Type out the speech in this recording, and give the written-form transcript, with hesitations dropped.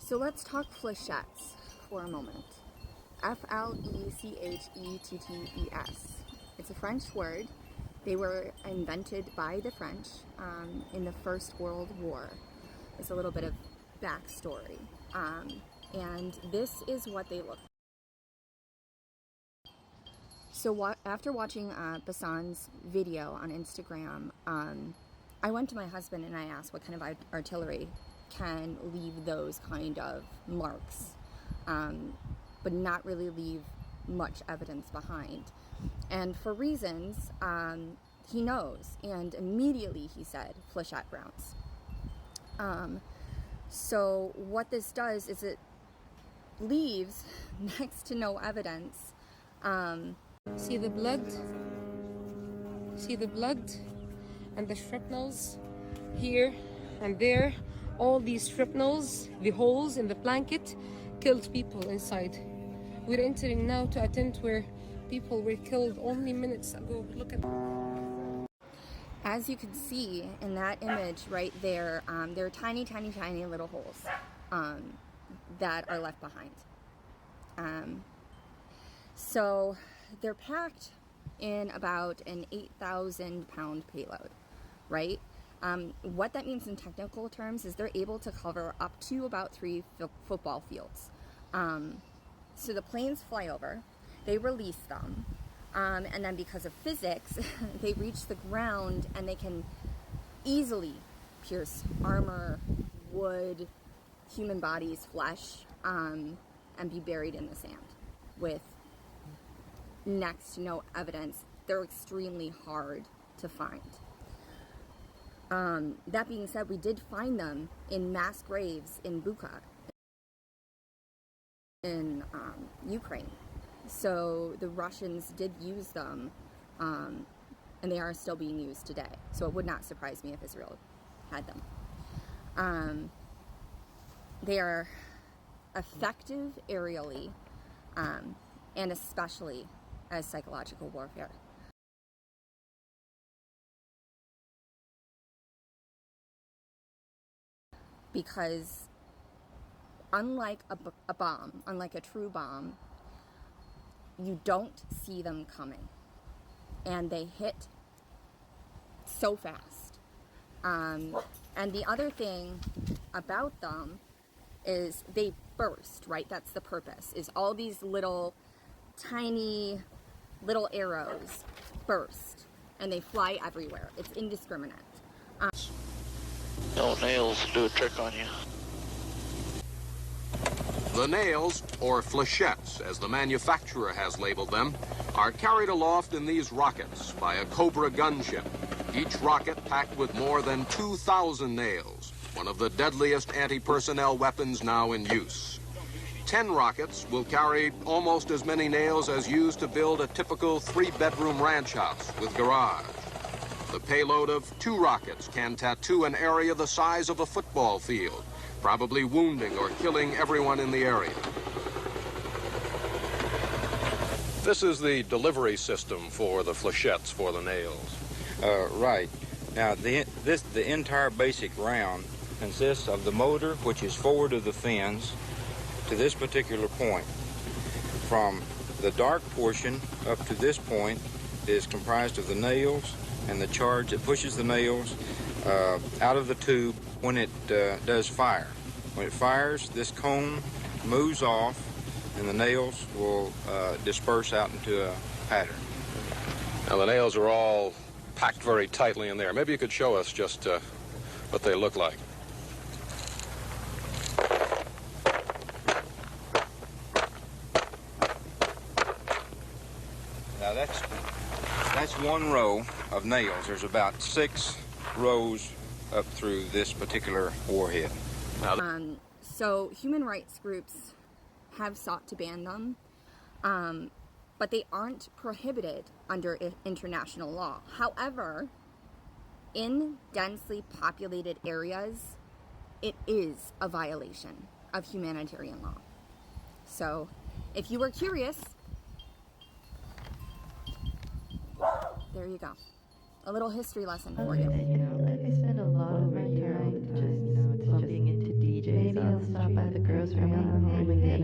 So let's talk flechettes for a moment. F-L-E-C-H-E-T-T-E-S. It's a French word. They were invented by the French in the First World War. It's a little bit of backstory. And this is what they look like. So after watching Bassan's video on Instagram, I went to my husband and I asked what kind of artillery can leave those kind of marks, but not really leave much evidence behind. And for reasons, he knows, and immediately he said flechette rounds. So what this does is it leaves next to no evidence. See the blood? See the blood and the shrapnels here and there. All these shrapnels, the holes in the blanket, killed people inside. We're entering now to a tent where people were killed only minutes ago. Look at. As you can see in that image right there, there are tiny, tiny, tiny little holes that are left behind. So they're packed in about an 8,000 pound payload, right? What that means in technical terms is they're able to cover up to about 3 football fields. So the planes fly over, they release them, and then because of physics, they reach the ground and they can easily pierce armor, wood, human bodies, flesh, and be buried in the sand with next to no evidence. They're extremely hard to find. That being said, we did find them in mass graves in Bucha, in Ukraine. So the Russians did use them, and they are still being used today. So it would not surprise me if Israel had them. They are effective aerially, and especially as psychological warfare. Because unlike a bomb, unlike a true bomb, you don't see them coming. And they hit so fast. And the other thing about them is they burst, right? That's the purpose, is all these little tiny little arrows burst and they fly everywhere. It's indiscriminate. No nails do a trick on you. The nails, or flechettes, as the manufacturer has labeled them, are carried aloft in these rockets by a Cobra gunship. Each rocket packed with more than 2,000 nails, one of the deadliest anti-personnel weapons now in use. 10 rockets will carry almost as many nails as used to build a typical 3-bedroom ranch house with garage. The payload of 2 rockets can tattoo an area the size of a football field, probably wounding or killing everyone in the area. This is the delivery system for the flechettes, for the nails. Right. Now, the entire basic round consists of the motor, which is forward of the fins, to this particular point. From the dark portion up to this point is comprised of the nails and the charge that pushes the nails out of the tube when it does fire. When it fires, this cone moves off and the nails will disperse out into a pattern. Now, the nails are all packed very tightly in there. Maybe you could show us just what they look like. Now that's one row of nails. There's about 6 rows up through this particular warhead. So human rights groups have sought to ban them, but they aren't prohibited under international law. However, in densely populated areas, it is a violation of humanitarian law. So if you were curious, there you go. A little history lesson for you. I spend a lot of my time just bumping into DJs out I'll stop by the grocery on the home again.